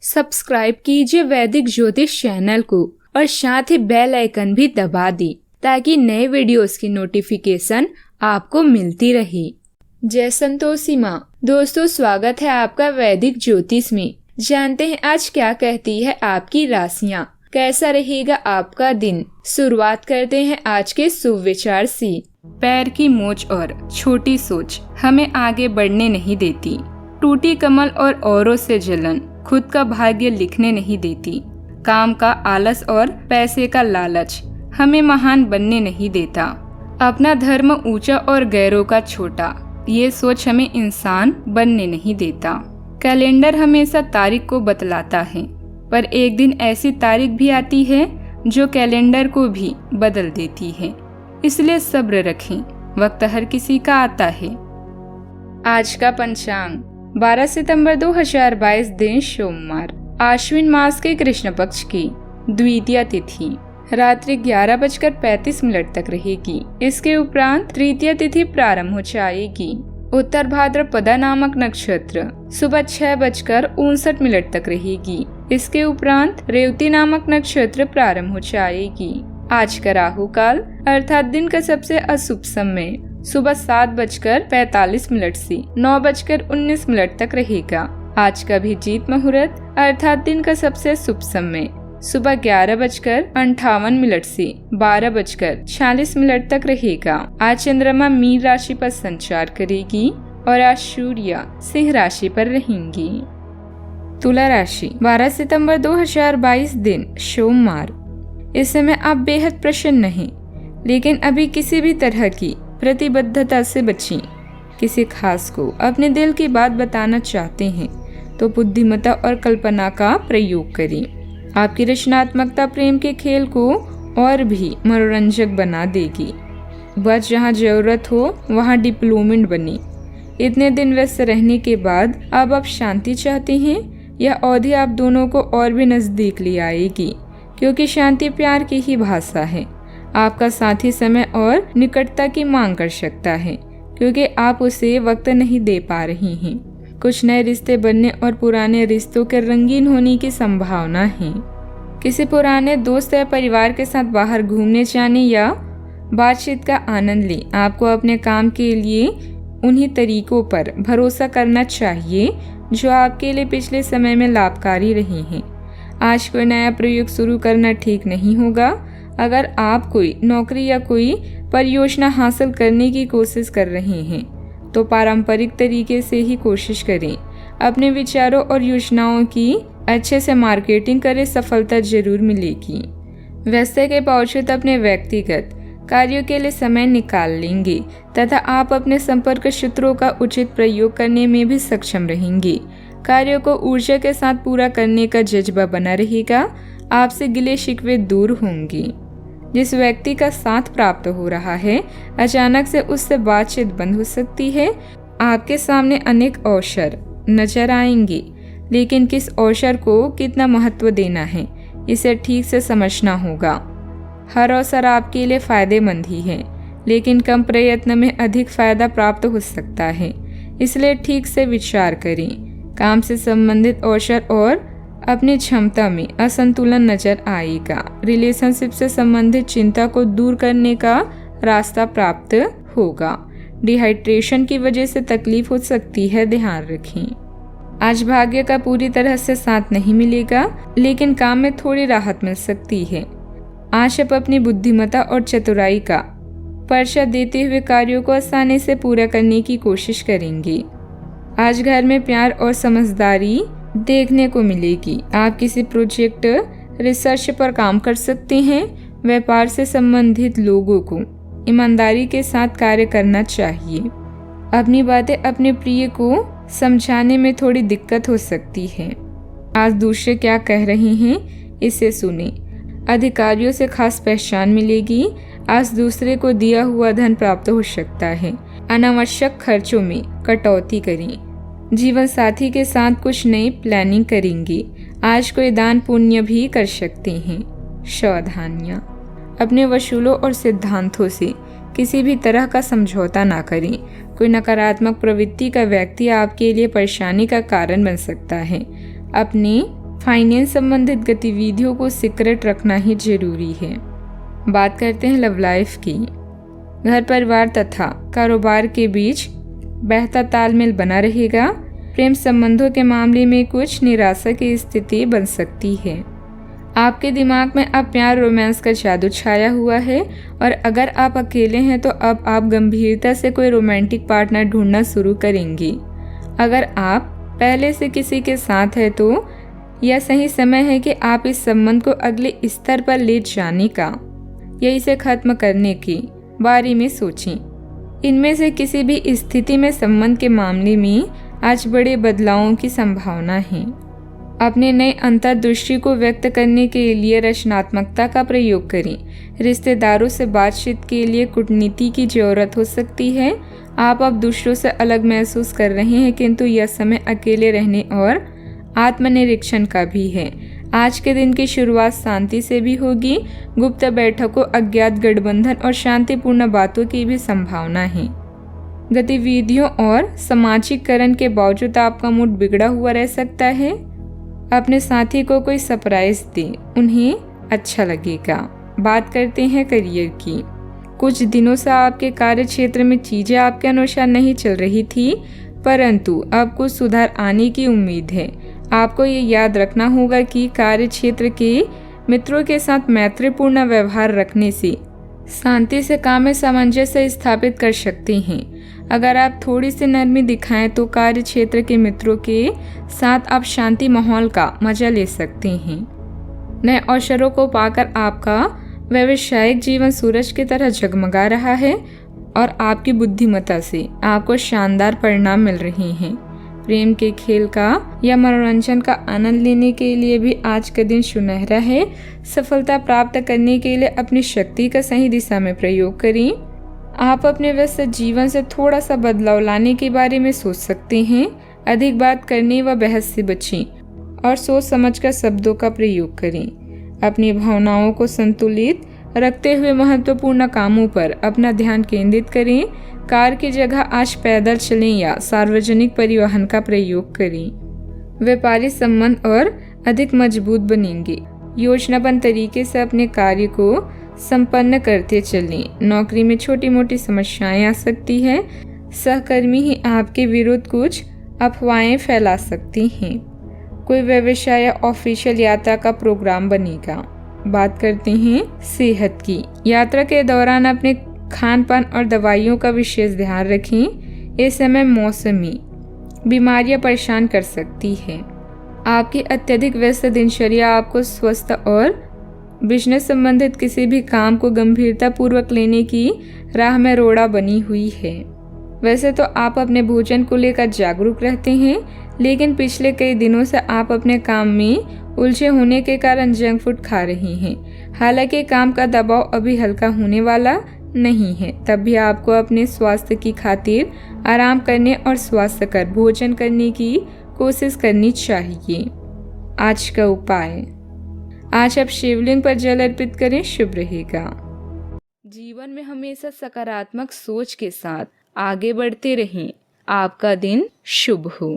Subscribe कीजिए वैदिक ज्योतिष चैनल को और साथ ही बेल आइकन भी दबा दी ताकि नए वीडियोस की नोटिफिकेशन आपको मिलती रहे। जय संतोषी माँ। दोस्तों, स्वागत है आपका वैदिक ज्योतिष में। जानते हैं आज क्या कहती है आपकी राशियाँ, कैसा रहेगा आपका दिन। शुरुआत करते हैं आज के शुभ विचार से। पैर की मोच और छोटी सोच हमें आगे बढ़ने नहीं देती। टूटी कमल और औरों से जलन खुद का भाग्य लिखने नहीं देती। काम का आलस और पैसे का लालच हमें महान बनने नहीं देता। अपना धर्म ऊंचा और गैरों का छोटा, ये सोच हमें इंसान बनने नहीं देता। कैलेंडर हमेशा तारीख को बतलाता है, पर एक दिन ऐसी तारीख भी आती है जो कैलेंडर को भी बदल देती है। इसलिए सब्र रखें, वक्त हर किसी का आता है। आज का पंचांग 12 सितंबर 2022 दिन सोमवार, आश्विन मास के कृष्ण पक्ष की द्वितीया तिथि रात्रि 11:35 तक रहेगी। इसके उपरांत तृतीया तिथि प्रारंभ हो जाएगी। उत्तर भाद्रपदा नामक नक्षत्र सुबह 6:59 तक रहेगी। इसके उपरांत रेवती नामक नक्षत्र प्रारंभ हो जाएगी। आज का राहु काल अर्थात दिन का सबसे अशुभ समय सुबह 7:45 से 9:19 तक रहेगा। आज का अभिजीत मुहूर्त अर्थात दिन का सबसे शुभ समय सुबह 11:58 से 12:46 तक रहेगा। आज चंद्रमा मीन राशि पर संचार करेगी और आज सूर्य सिंह राशि पर रहेंगी। तुला राशि 12 सितंबर 2022 दिन सोमवार। इस समय आप बेहद प्रसन्न हैं, लेकिन अभी किसी भी तरह की प्रतिबद्धता से बचें। किसी खास को अपने दिल की बात बताना चाहते हैं तो बुद्धिमत्ता और कल्पना का प्रयोग करें। आपकी रचनात्मकता प्रेम के खेल को और भी मनोरंजक बना देगी। बस जहाँ जरूरत हो वहाँ डिप्लोमेंट बने। इतने दिन व्यस्त रहने के बाद अब आप शांति चाहते हैं। यह अवधि आप दोनों को और भी नजदीक ले आएगी, क्योंकि शांति प्यार की ही भाषा है। आपका साथी समय और निकटता की मांग कर सकता है, क्योंकि आप उसे वक्त नहीं दे पा रही हैं। कुछ नए रिश्ते बनने और पुराने रिश्तों के रंगीन होने की संभावना है। किसी पुराने दोस्त या परिवार के साथ बाहर घूमने जाने या बातचीत का आनंद लें। आपको अपने काम के लिए उन्हीं तरीकों पर भरोसा करना चाहिए जो आपके लिए पिछले समय में लाभकारी रहे हैं। आज कोई नया प्रयोग शुरू करना ठीक नहीं होगा। अगर आप कोई नौकरी या कोई परियोजना हासिल करने की कोशिश कर रहे हैं तो पारंपरिक तरीके से ही कोशिश करें। अपने विचारों और योजनाओं की अच्छे से मार्केटिंग करें, सफलता जरूर मिलेगी। वैसे के बावजूद अपने व्यक्तिगत कार्यों के लिए समय निकाल लेंगे तथा आप अपने संपर्क सूत्रों का उचित प्रयोग करने में भी सक्षम रहेंगे। कार्यों को ऊर्जा के साथ पूरा करने का जज्बा बना रहेगा। आपसे गिले शिकवे दूर होंगे। जिस व्यक्ति का साथ प्राप्त हो रहा है, अचानक से उससे बातचीत बंद हो सकती है। आपके सामने अनेक अवसर नजर आएंगे, लेकिन किस अवसर को कितना महत्व देना है इसे ठीक से समझना होगा। हर अवसर आपके लिए फायदेमंद ही है, लेकिन कम प्रयत्न में अधिक फायदा प्राप्त हो सकता है। इसलिए ठीक से विचार करें। काम से संबंधित अवसर और अपनी क्षमता में असंतुलन नजर आएगा। रिलेशनशिप से संबंधित चिंता को दूर करने का रास्ता प्राप्त होगा। डिहाइड्रेशन की वजह से तकलीफ हो सकती है, ध्यान रखें। आज भाग्य का पूरी तरह से साथ नहीं मिलेगा, लेकिन काम में थोड़ी राहत मिल सकती है। आज आप अपनी बुद्धिमत्ता और चतुराई का परिचय देते हुए कार्यों को आसानी से पूरा करने की कोशिश करेंगे। आज घर में प्यार और समझदारी देखने को मिलेगी। आप किसी प्रोजेक्ट रिसर्च पर काम कर सकते हैं। व्यापार से संबंधित लोगों को ईमानदारी के साथ कार्य करना चाहिए। अपनी बातें अपने प्रिय को समझाने में थोड़ी दिक्कत हो सकती है। आज दूसरे क्या कह रहे हैं इसे सुने। अधिकारियों से खास पहचान मिलेगी। आज दूसरे को दिया हुआ धन प्राप्त हो सकता है। अनावश्यक खर्चों में कटौती करें। जीवन साथी के साथ कुछ नई प्लानिंग करेंगे। आज कोई दान पुण्य भी कर सकते हैं। सावधानियां, अपने वसूलों और सिद्धांतों से किसी भी तरह का समझौता ना करें। कोई नकारात्मक प्रवृत्ति का व्यक्ति आपके लिए परेशानी का कारण बन सकता है। अपने फाइनेंस संबंधित गतिविधियों को सीक्रेट रखना ही जरूरी है। बात करते हैं लव लाइफ की। घर परिवार तथा कारोबार के बीच बेहतर तालमेल बना रहेगा। प्रेम संबंधों के मामले में कुछ निराशा की स्थिति बन सकती है। आपके दिमाग में अब प्यार रोमांस का जादू छाया हुआ है और अगर आप अकेले हैं तो अब आप गंभीरता से कोई रोमांटिक पार्टनर ढूंढना शुरू करेंगी। अगर आप पहले से किसी के साथ है तो यह सही समय है कि आप इस संबंध को अगले स्तर पर ले जाने का या इसे खत्म करने की बारे में सोचें। इनमें से किसी भी स्थिति में संबंध के मामले में आज बड़े बदलावों की संभावना है। अपने नए अंतर्दृष्टि को व्यक्त करने के लिए रचनात्मकता का प्रयोग करें। रिश्तेदारों से बातचीत के लिए कूटनीति की जरूरत हो सकती है। आप अब दूसरों से अलग महसूस कर रहे हैं, किंतु यह समय अकेले रहने और आत्मनिरीक्षण का भी है। आज के दिन की शुरुआत शांति से भी होगी। गुप्त बैठकों, अज्ञात गठबंधन और शांतिपूर्ण बातों की भी संभावना है। गतिविधियों और सामाजिकरण के बावजूद आपका मूड बिगड़ा हुआ रह सकता है। अपने साथी को कोई सरप्राइज दें, उन्हें अच्छा लगेगा। बात करते हैं करियर की। कुछ दिनों से आपके कार्य क्षेत्र में चीजें आपके अनुसार नहीं चल रही थी, परंतु अब कुछ सुधार आने की उम्मीद है। आपको ये याद रखना होगा कि कार्य क्षेत्र के मित्रों के साथ मैत्रीपूर्ण व्यवहार रखने से शांति से काम में सामंजस्य स्थापित कर सकते हैं। अगर आप थोड़ी सी नरमी दिखाएं तो कार्य क्षेत्र के मित्रों के साथ आप शांति माहौल का मजा ले सकते हैं। नए अवसरों को पाकर आपका व्यावसायिक जीवन सूरज की तरह जगमगा रहा है और आपकी बुद्धिमत्ता से आपको शानदार परिणाम मिल रहे हैं। प्रेम के खेल का या मनोरंजन का आनंद लेने के लिए भी आज का दिन सुनहरा है। सफलता प्राप्त करने के लिए अपनी शक्ति का सही दिशा में प्रयोग करें। आप अपने व्यस्त जीवन से थोड़ा सा बदलाव लाने के बारे में सोच सकते हैं। अधिक बात करने व बहस से बचें और सोच समझकर शब्दों का प्रयोग करें। अपनी भावनाओं को संतुलित रखते हुए महत्वपूर्ण कामों पर अपना ध्यान केंद्रित करें। कार की जगह आज पैदल चलें या सार्वजनिक परिवहन का प्रयोग करें। व्यापारिक संबंध और अधिक मजबूत बनेंगे। योजनाबद्ध तरीके से अपने कार्य को संपन्न करते चलें। नौकरी में छोटी मोटी समस्याएं आ सकती है। सहकर्मी ही आपके विरुद्ध कुछ अफवाहें फैला सकती हैं। कोई व्यवसाय या ऑफिशियल यात्रा का प्रोग्राम बनेगा। बात करते हैं सेहत की। यात्रा के दौरान अपने खान पान और दवाइयों का विशेष ध्यान रखें। इस समय मौसमी बीमारियां परेशान कर सकती है। आपकी अत्यधिक व्यस्त दिनचर्या आपको स्वस्थ और बिजनेस संबंधित किसी भी काम को गंभीरता पूर्वक लेने की राह में रोड़ा बनी हुई है। वैसे तो आप अपने भोजन को लेकर जागरूक रहते हैं, लेकिन पिछले कई दिनों से आप अपने काम में उलझे होने के कारण जंक फूड खा रहे हैं। हालांकि काम का दबाव अभी हल्का होने वाला नहीं है, तब भी आपको अपने स्वास्थ्य की खातिर आराम करने और स्वास्थ्यकर भोजन करने की कोशिश करनी चाहिए। आज का उपाय, आज आप शिवलिंग पर जल अर्पित करें, शुभ रहेगा। जीवन में हमेशा सकारात्मक सोच के साथ आगे बढ़ते रहें। आपका दिन शुभ हो।